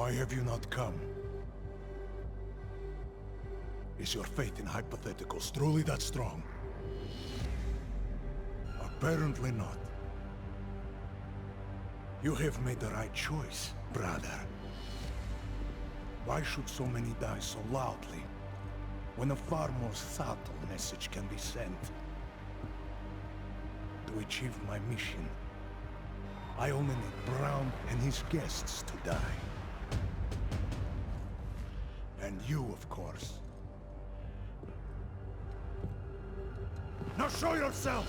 Why have you not come? Is your faith in hypotheticals truly that strong? Apparently not. You have made the right choice, brother. Why should so many die so loudly, when a far more subtle message can be sent? To achieve my mission, I only need Brown and his guests to die. And you, of course. Now show yourself!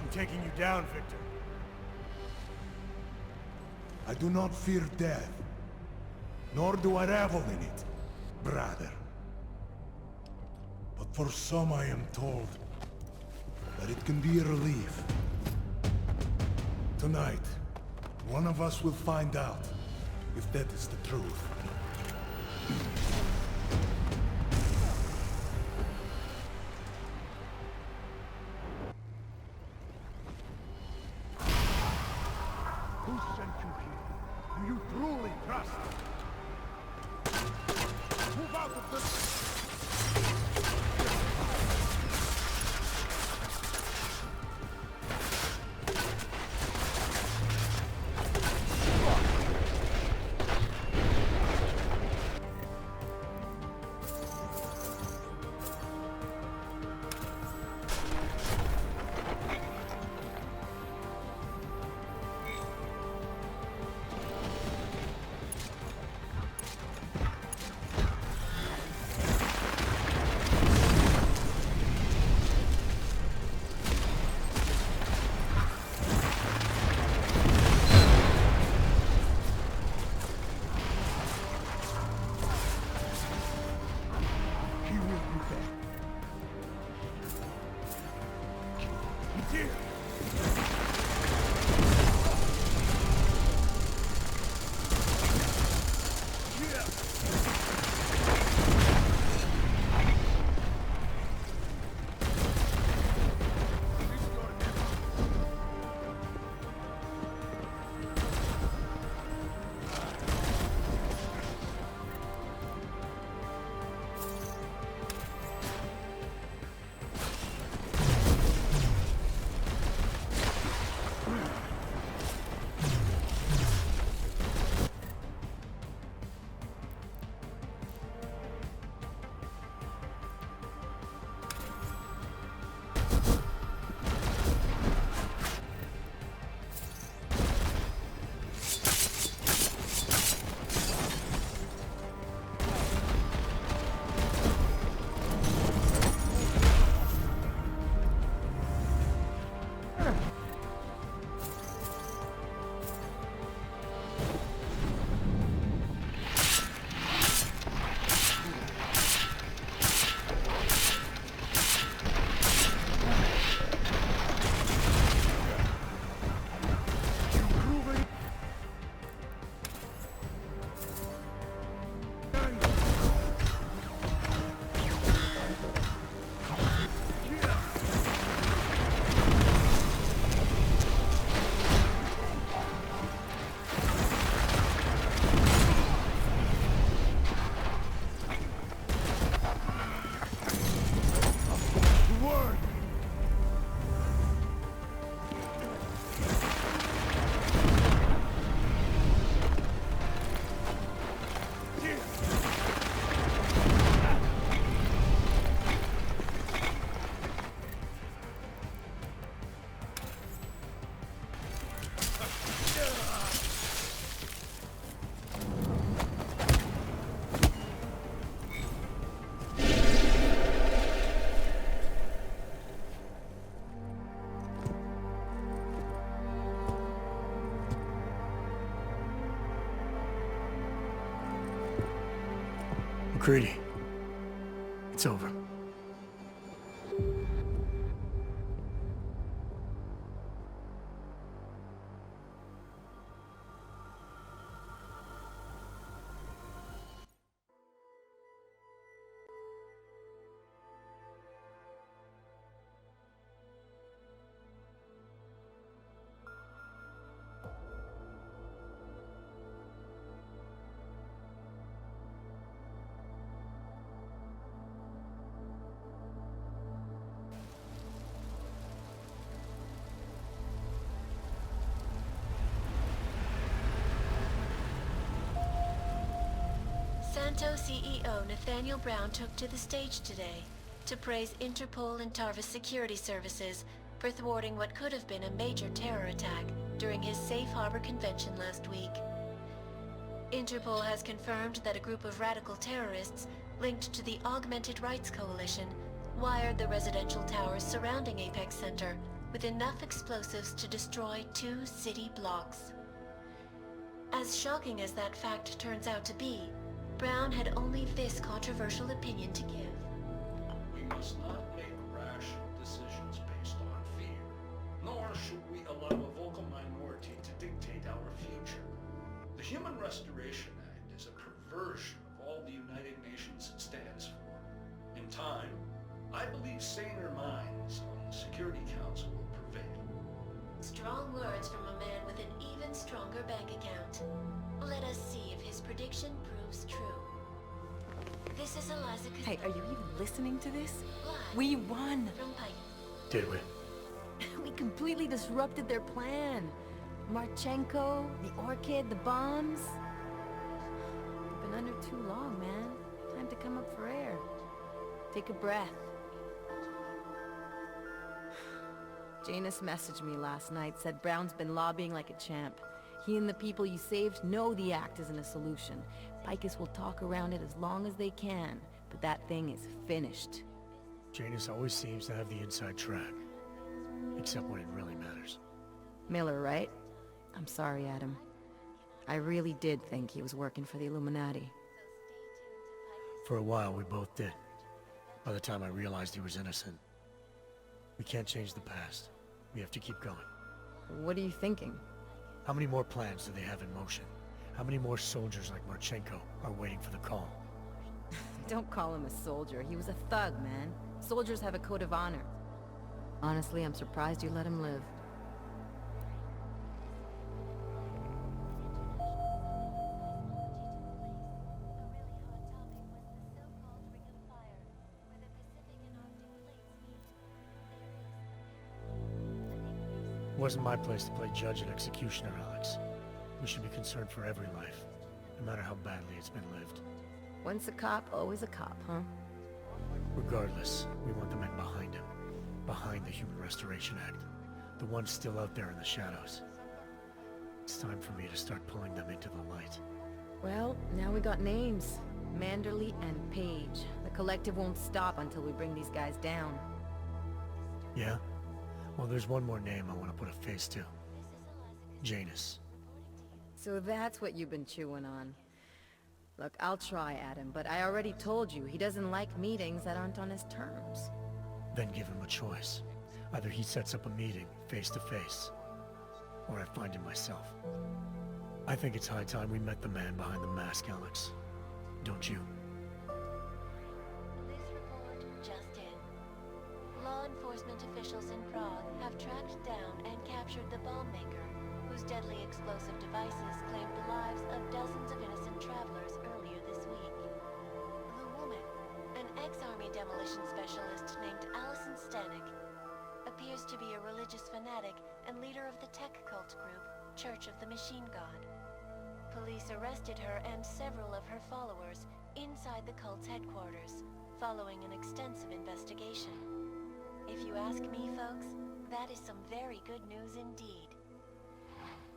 I'm taking you down, Viktor. I do not fear death, nor do I revel in it, brother. But for some I am told that it can be a relief. Tonight, one of us will find out if that is the truth. Who sent you here? Do you truly trust? Move out of this! McCready. It's over. Monsanto CEO Nathaniel Brown took to the stage today to praise Interpol and Tarvis security services for thwarting what could have been a major terror attack during his Safe Harbor convention last week. Interpol has confirmed that a group of radical terrorists linked to the Augmented Rights Coalition wired the residential towers surrounding Apex Center with enough explosives to destroy 2 city blocks. As shocking as that fact turns out to be, Brown had only this controversial opinion to give. We must not make rash decisions based on fear, nor should we allow a vocal minority to dictate our future. The Human Restoration Act is a perversion of all the United Nations stands for. In time, I believe saner minds on the Security Council will prevail. Strong words from a man with an even stronger bank account. Let us see if his prediction proves true. This is Eliza. Hey, are you even listening to this? Live We won! from Pike. Did we? We completely disrupted their plan. Marchenko, the orchid, the bombs. You've been under too long, man. Time to come up for air. Take a breath. Janus messaged me last night, said Brown's been lobbying like a champ. He and the people you saved know the act isn't a solution. Picus will talk around it as long as they can, but that thing is finished. Janus always seems to have the inside track. Except when it really matters. Miller, right? I'm sorry, Adam. I really did think he was working for the Illuminati. For a while, we both did. By the time I realized he was innocent. We can't change the past. We have to keep going. What are you thinking? How many more plans do they have in motion? How many more soldiers like Marchenko are waiting for the call? Don't call him a soldier. He was a thug, man. Soldiers have a code of honor. Honestly, I'm surprised you let him live. It wasn't my place to play judge and executioner, Alex. We should be concerned for every life, no matter how badly it's been lived. Once a cop, always a cop, huh? Regardless, we want the men behind him. Behind the Human Restoration Act. The ones still out there in the shadows. It's time for me to start pulling them into the light. Well, now we got names. Manderley and Page. The collective won't stop until we bring these guys down. Yeah? Well, there's one more name I want to put a face to. Janus. So that's what you've been chewing on. Look, I'll try, Adam, but I already told you he doesn't like meetings that aren't on his terms. Then give him a choice. Either he sets up a meeting, face to face, or I find him myself. I think it's high time we met the man behind the mask, Alex. Don't you? This report just in. Law enforcement officials in Prague have tracked down and captured the bomb maker, whose deadly explosive devices claimed the lives of dozens of innocent travelers earlier this week. The woman, an ex-army demolition specialist named Allison Stanek, appears to be a religious fanatic and leader of the tech cult group, Church of the Machine God. Police arrested her and several of her followers inside the cult's headquarters, following an extensive investigation. If you ask me, folks, that is some very good news indeed.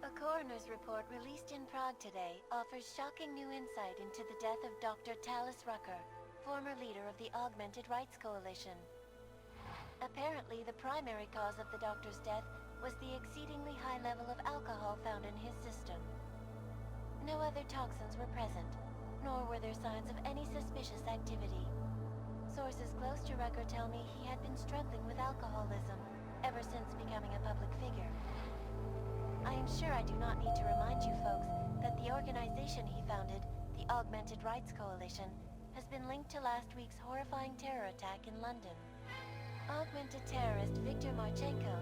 A coroner's report released in Prague today offers shocking new insight into the death of Dr. Talis Rucker, former leader of the Augmented Rights Coalition. Apparently, the primary cause of the doctor's death was the exceedingly high level of alcohol found in his system. No other toxins were present, nor were there signs of any suspicious activity. Sources close to Rucker tell me he had been struggling with alcoholism ever since becoming a public figure. I am sure I do not need to remind you folks that the organization he founded, the Augmented Rights Coalition, has been linked to last week's horrifying terror attack in London. Augmented terrorist Viktor Marchenko,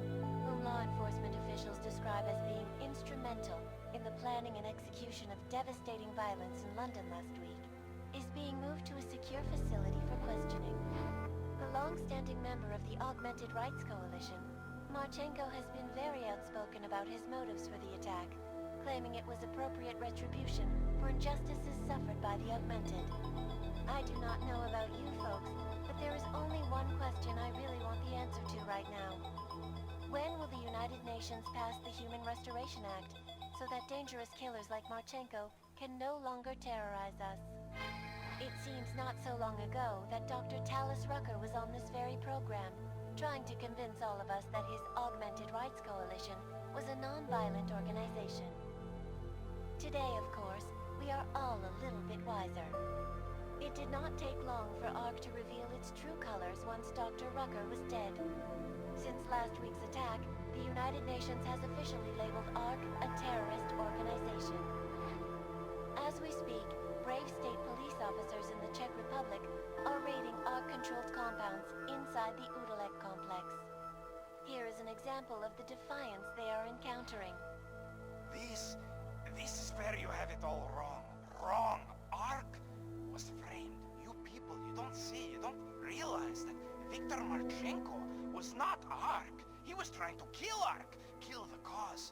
whom law enforcement officials describe as being instrumental in the planning and execution of devastating violence in London last week, is being moved to a secure facility for questioning. A long-standing member of the Augmented Rights Coalition, Marchenko has been very outspoken about his motives for the attack, claiming it was appropriate retribution for injustices suffered by the augmented. I do not know about you folks, but there is only one question I really want the answer to right now. When will the United Nations pass the Human Restoration Act, so that dangerous killers like Marchenko can no longer terrorize us? It seems not so long ago that Dr. Tallis Rucker was on this very program, trying to convince all of us that his Augmented Rights Coalition was a non-violent organization. Today, of course, we are all a little bit wiser. It did not take long for ARC to reveal its true colors once Dr. Rucker was dead. Since last week's attack, the United Nations has officially labeled ARC a terrorist organization. As we speak, brave state police officers in the Czech Republic are raiding ARC-controlled compounds inside the Udalek complex. Here is an example of the defiance they are encountering. This is where you have it all wrong. Wrong. ARC was framed. You people, you don't see, you don't realize that Viktor Marchenko was not ARC. He was trying to kill ARC, kill the cause.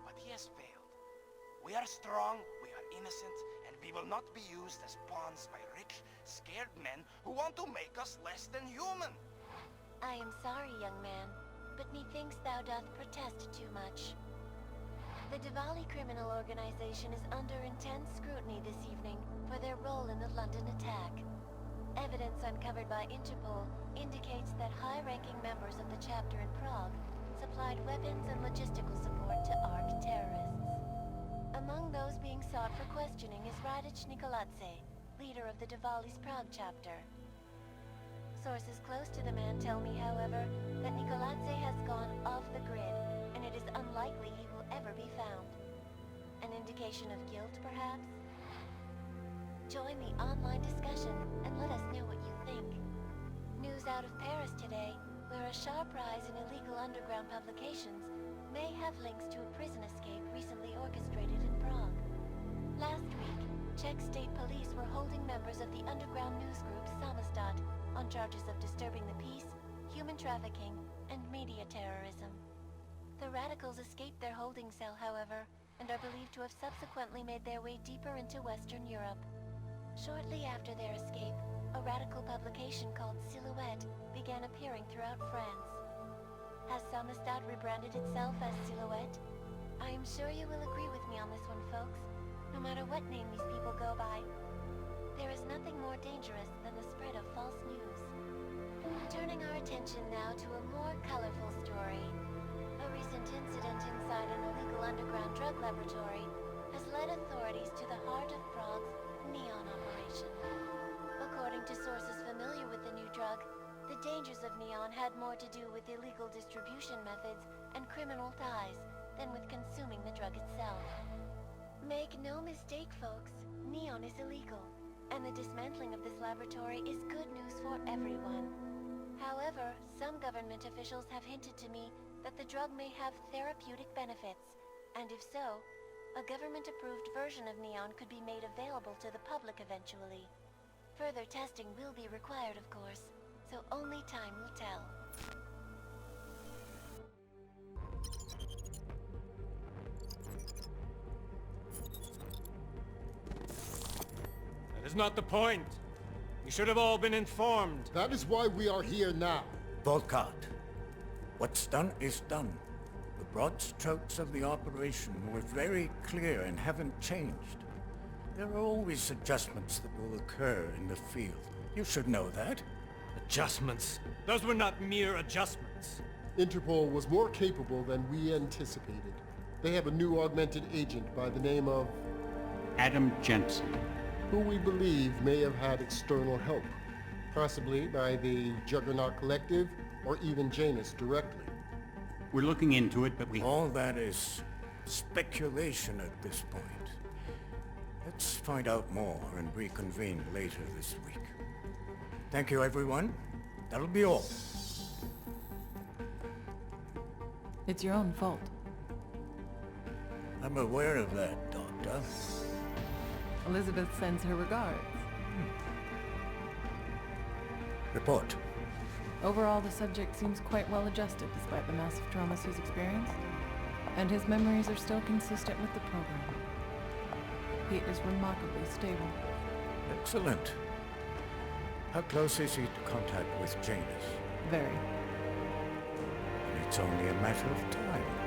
But he has failed. We are strong, we are innocent, and we will not be used as pawns by rich, scared men who want to make us less than human. I am sorry, young man, but methinks thou doth protest too much. The Diwali criminal organization is under intense scrutiny this evening for their role in the London attack. Evidence uncovered by Interpol indicates that high-ranking members of the chapter in Prague supplied weapons and logistical support to ARC terrorists. Among those being sought for questioning is Radic Nikoladze, leader of the Diwali's Prague chapter. Sources close to the man tell me, however, that Nikoladze has gone off the grid, and it is unlikely he will ever be found. An indication of guilt, perhaps? Join the online discussion and let us know what you think. News out of Paris today, where a sharp rise in illegal underground publications may have links to a prison escape recently orchestrated in Prague. Last week, Czech state police were holding members of the underground news group Samostat on charges of disturbing the peace, human trafficking, and media terrorism. The radicals escaped their holding cell, however, and are believed to have subsequently made their way deeper into Western Europe. Shortly after their escape, a radical publication called Silhouette began appearing throughout France. Has Samostat rebranded itself as Silhouette? I am sure you will agree with me on this one, folks, no matter what name these people go by. There is nothing more dangerous than the spread of false news. Turning our attention now to a more colorful story. A recent incident inside an illegal underground drug laboratory has led authorities to the heart of Prague's neon operation. According to sources familiar with the new drug, the dangers of neon had more to do with illegal distribution methods and criminal ties than with consuming the drug itself. Make no mistake, folks, neon is illegal, and the dismantling of this laboratory is good news for everyone. However, some government officials have hinted to me that the drug may have therapeutic benefits, and if so, a government-approved version of neon could be made available to the public eventually. Further testing will be required, of course, so only time will tell. That is not the point. You should have all been informed. That is why we are here now. Volkart. What's done is done. The broad strokes of the operation were very clear and haven't changed. There are always adjustments that will occur in the field. You should know that. Adjustments? Those were not mere adjustments. Interpol was more capable than we anticipated. They have a new augmented agent by the name of Adam Jensen, who we believe may have had external help, possibly by the Juggernaut Collective or even Janus directly. We're looking into it, but All that is speculation at this point. Let's find out more and reconvene later this week. Thank you, everyone. That'll be all. It's your own fault. I'm aware of that, Doctor. Elizabeth sends her regards. Report. Overall, the subject seems quite well adjusted despite the massive traumas he's experienced, and his memories are still consistent with the program. He is remarkably stable. Excellent. How close is he to contact with Janus? Very. And it's only a matter of time.